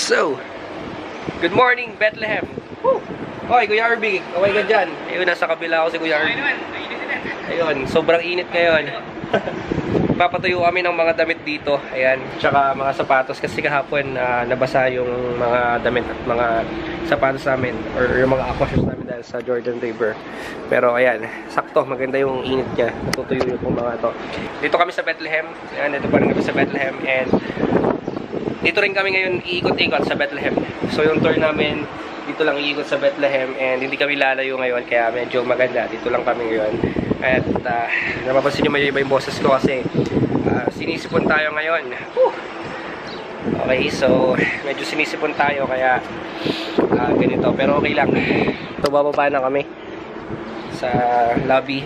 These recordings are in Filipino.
So, good morning, Bethlehem. Woo! Okay, Kuya Arby, okay ka dyan? Ayun, nasa kabila ako si Kuya Arby. Ayun, sobrang init ngayon. Papatuyo kami ng mga damit dito. Ayan, tsaka mga sapatos kasi kahapon nabasa yung mga damit at mga sapatos namin or yung mga aquashoes namin dahil sa Jordan River. Pero ayan, sakto, maganda yung init niya. Natutuyo yung mga to. Dito kami sa Bethlehem. Ayan, dito pa rin kami sa Bethlehem and dito rin kami ngayon iikot-ikot sa Bethlehem. So yung tour namin, dito lang iikot sa Bethlehem and hindi kami lalayo ngayon kaya medyo maganda. Dito lang kami ngayon. At napapansin nyo may iba yung boses ko kasi sinisipon tayo ngayon. Okay, so medyo sinisipon tayo kaya ganito. Pero okay lang. So bababa na kami sa lobby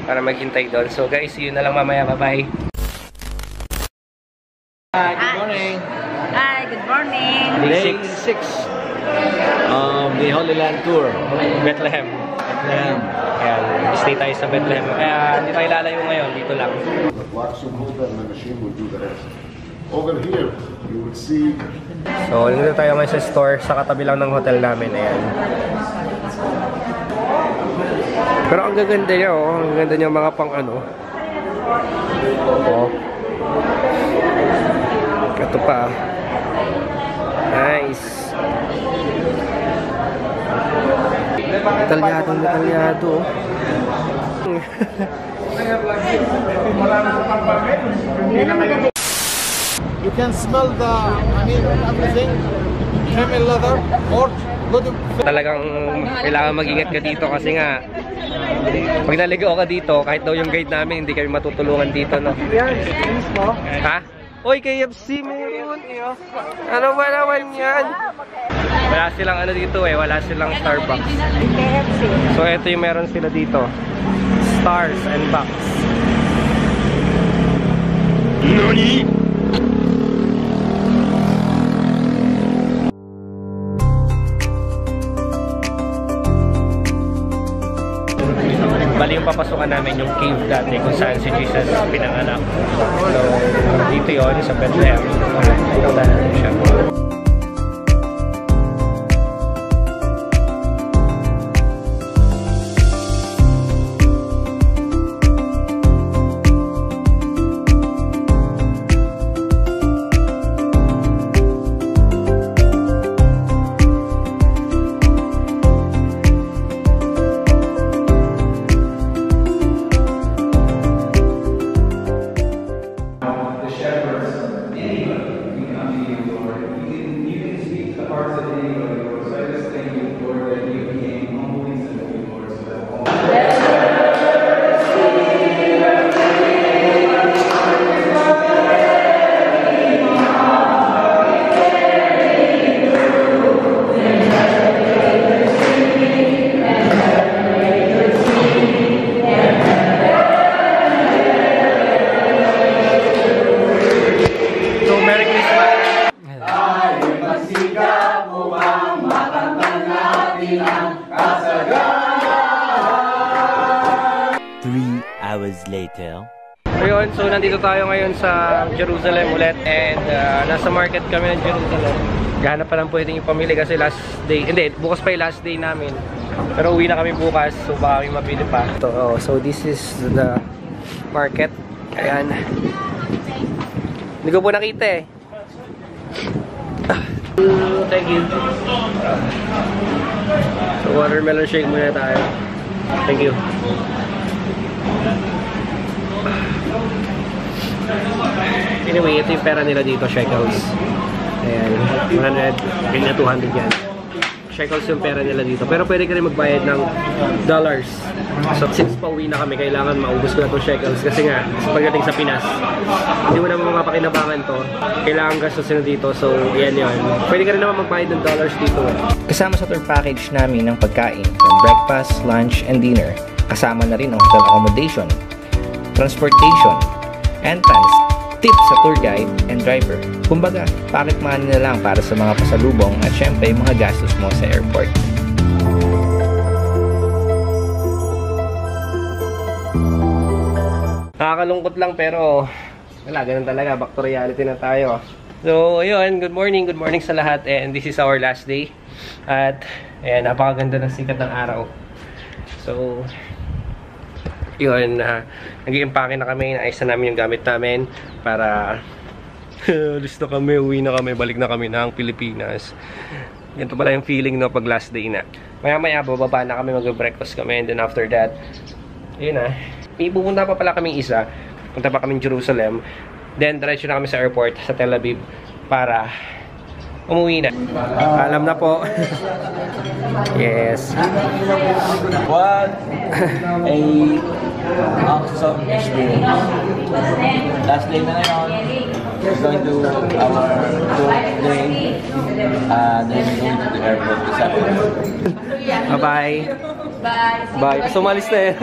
para maghintay doon. So guys, see you na lang mamaya. Bye-bye. Good morning. Hi, good morning. Day 6 the Holy Land Tour. Bethlehem. Bethlehem. Ayan, stay tayo sa Bethlehem. Kaya hindi tayo lalayo ngayon, dito lang. The vacuum holder and the machine will do the rest. Over here, you will see. So, nandito tayo ngayon sa store, sa katabi lang ng hotel namin. Ayan. Pero ang gaganda niya, oh. Ang ganda niya mga pang ano. Oh. Ito pa. Nice. Detalyado. You can smell the, everything. Camel leather, pork, good. Talagang kailangan mag-ingat ka dito kasi nga pag naligaw ka dito, kahit daw yung guide namin, hindi kami matutulungan dito, no? Ha? Oy, KFC meron! Ano ba naman yan? Wala silang ano dito eh, wala silang Starbucks. So ito yung meron sila dito. Stars and Bucks. NANI?! Bali yung papasukan namin yung cave dati kung saan si Jesus pinanganak. So dito yun sa Bethlehem. Ito na siya. Later. Ayun, so nandito tayo ngayon sa Jerusalem ulit and nasa market kami ng Jerusalem. Gahanap pa lang pwedeng ipamili kasi last day, hindi, bukas pa yung last day namin. Pero uwi na kami bukas, so baka kami mabili pa. So this is the market. Ayan. Hindi ko po nakita eh. Thank you. So watermelon shake muna tayo. Thank you. Anyway, ito yung pera nila dito, shekels. Ayan, 100, ganyan 200 yan. Shekels yung pera nila dito. Pero pwede ka rin magbayad ng dollars. So, since pauwi na kami, kailangan maubos ko na itong shekels. Kasi nga, pagdating sa Pinas, hindi mo naman mapakinabangan to. Kailangan gastusin na dito. So, yan yun. Pwede ka rin naman magbayad ng dollars dito. Kasama sa tour package namin ng pagkain from breakfast, lunch, and dinner. Kasama na rin ang hotel accommodation, transportation, entrance, tips sa tour guide and driver. Kumbaga, pocket money na lang para sa mga pasalubong at syempre mga gastos mo sa airport. Nakakalungkot lang pero wala, ganun talaga. Back to reality na tayo. So, ayun, good morning sa lahat, and this is our last day. At, ayan, napakaganda ng sikat ng araw. So, yun, nag-i-impake na kami, naayos na namin yung gamit namin para alis na kami, uwi na kami, balik na kami ng Pilipinas. Ganito pala yung feeling no pag last day na. Maya-maya, bababa na kami, mag-breakfast kami, and then after that, yun na, may pupunta pa pala kaming isa, punta pa kaming Jerusalem. Then, diretso na kami sa airport sa Tel Aviv para umuwi na. Alam na po. Yes. What a awesome experience. Last day na ngayon. We're going to our tour day. Then we're going to the airport this afternoon. Bye-bye. Bye. So, umalis na eh.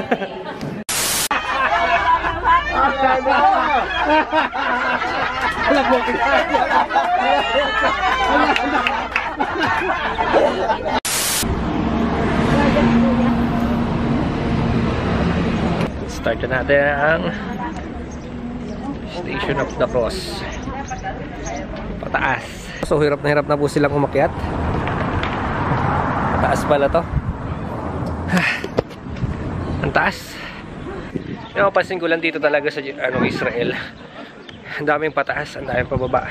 Start na natin ang Station of the Cross. Pataas. So hirap na po silang umakyat. Pataas pala to. Ang taas. Yung mapansin ko lang dito talaga sa Israel. Ang daming pataas, ang daming pababa.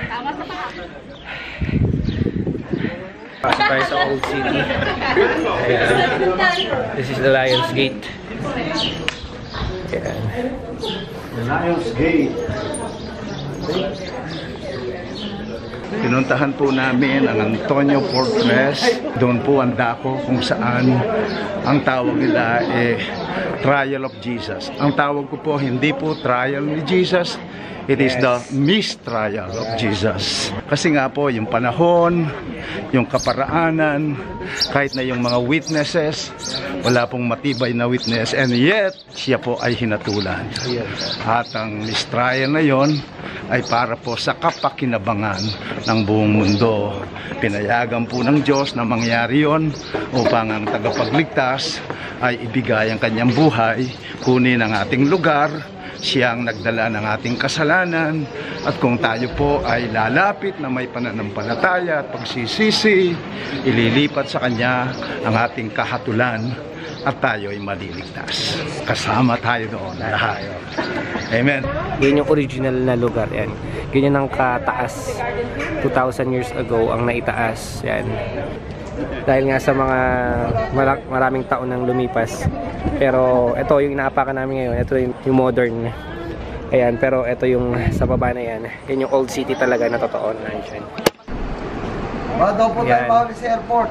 Pasok tayo sa Old City. Ayan. This is the Lions Gate. Ayan. The Lions Gate. Pinuntahan po namin ang Antonio Fortress. Doon po ang dako kung saan ang tawag nila Trial of Jesus. Ang tawag ko po hindi po Trial ni Jesus. It is the mistrial of Jesus. Kasi nga po yung panahon, yung kaparaanan, kahit na yung mga witnesses, wala pong matibay na witness, and yet siya po ay hinatulan. At ang mistrial na yon ay para po sa kapakinabangan ng buong mundo. Pinayagan po ng Diyos na mangyari yon upang ang tagapagligtas ay ibigay ang kanyang buhay, kunin ang ating lugar. Siyang nagdala ng ating kasalanan, at kung tayo po ay lalapit na may pananampalataya at pagsisisi, ililipat sa Kanya ang ating kahatulan at tayo ay maliligtas. Kasama tayo doon lahat. Amen. Yan yung original na lugar. Yan. Ganyan ang kataas. 2,000 years ago ang naitaas. Yan. Dahil nga sa mga maraming taon nang lumipas. Pero ito yung inaapakan namin ngayon. Ito yung modern. Ayan, pero ito yung sa baba na yan. Yan yung old city talaga na totoo. Nandiyan. Daw po tayo bawal sa airport.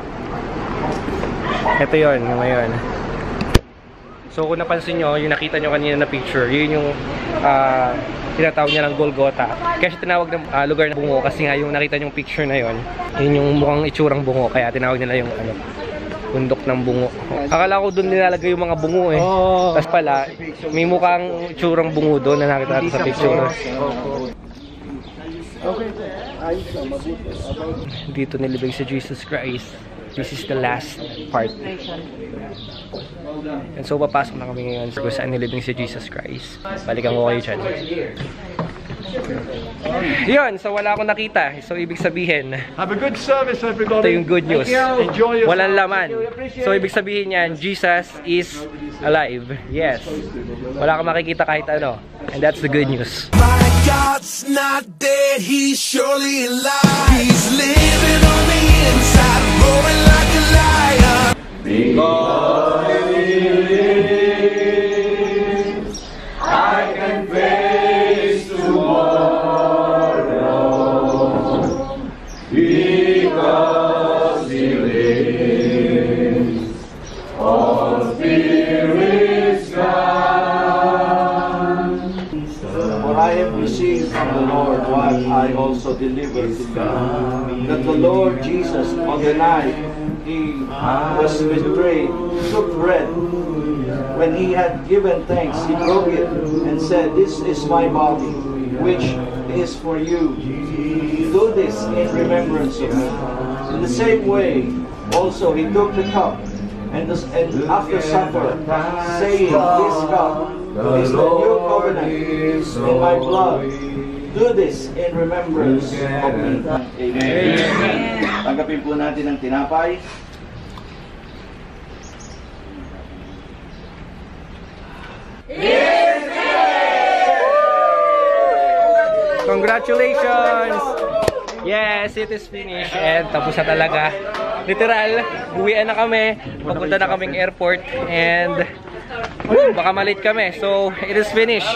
Ito yun, yung ngayon. So kung napansin nyo, yung nakita nyo kanina na picture, yun yung tinatawag niya ng Golgotha. Kaya siya tinawag ng lugar na bungo kasi nga yung nakita nyong picture na yun, yun yung mukhang itsurang bungo, kaya tinawag nila yung bundok ng bungo. Akala ko doon nilalagay yung mga bungo eh. Tapos pala, may mukhang itsurang bungo doon na nakita natin sa picture. Dito nilibing si Jesus Christ. This is the last part. And so papasok na kami ngayon kung saan nilibing si Jesus Christ. Balikan ko kayo dyan. Yun, so wala akong nakita. So ibig sabihin, Have a good service, everybody. ito yung good news. Enjoy your Walang laman. So ibig sabihin yan, Jesus is alive. Yes. Wala kang makikita kahit ano. And that's the good news. My God's not dead, He's surely alive. He's living on the inside, roaring like a lion. Because He lives, I can face tomorrow. Because He lives, all fear is gone. For I have received from the Lord what I also delivered to you, that the Lord Jesus, on the night He was betrayed, took bread. When He had given thanks, He broke it and said, "This is my body, which is for you. Do this in remembrance of me." In the same way, also He took the cup, and after supper, saying, "This cup is the new covenant in my blood. Do this in remembrance of me. Amen. Tanggapin po natin ang tinapay. Congratulations! Yes, it is finished. And tapos na talaga. Literal, uwian na kami. Papunta na kaming airport. And baka malate kami. So, it is finished.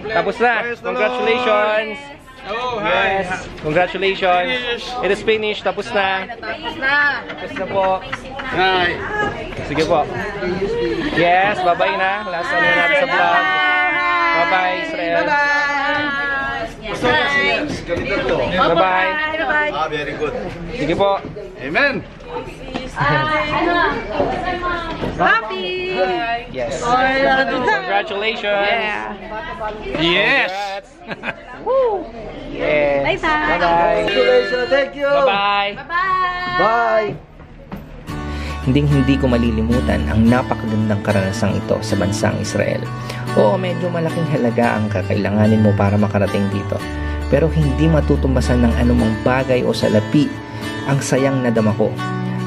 Tapos na. Congratulations! Yes, congratulations. It is finished. Tapos na. Tapos na po. Sige po. Yes, bye-bye na. Last ano natin sa vlog. Bye-bye, Israel. Bye-bye. Very good. Sige po. Amen. Happy! Yes. Congratulations. Yes. Yes. Bye-bye. Thank you. Bye-bye. Bye. Hinding-hindi ko malilimutan ang napakagandang karanasang ito sa bansang Israel. Oo, medyo malaking halaga ang kakailanganin mo para makarating dito. Pero hindi matutumbasan ng anumang bagay o salapi ang sayang nadama ko,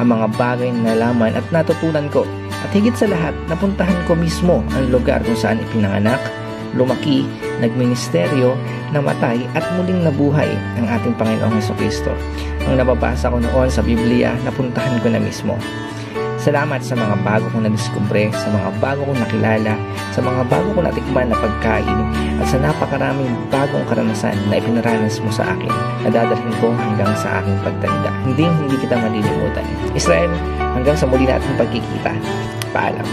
ang mga bagay na nalaman at natutunan ko. At higit sa lahat, napuntahan ko mismo ang lugar kung saan ipinanganak, lumaki, nagministeryo, namatay at muling nabuhay ang ating Panginoong Jesucristo. Ang nababasa ko noon sa Biblia, napuntahan ko na mismo. Salamat sa mga bago kong nadiskubre, sa mga bago kong nakilala, sa mga bago kong natikman na pagkain, at sa napakaraming bagong karanasan na ipinaranas mo sa akin, na dadalhin ko hanggang sa aking pagtanda. Hindi kita malilimutan. Israel, hanggang sa muli nating pagkikita. Paalam.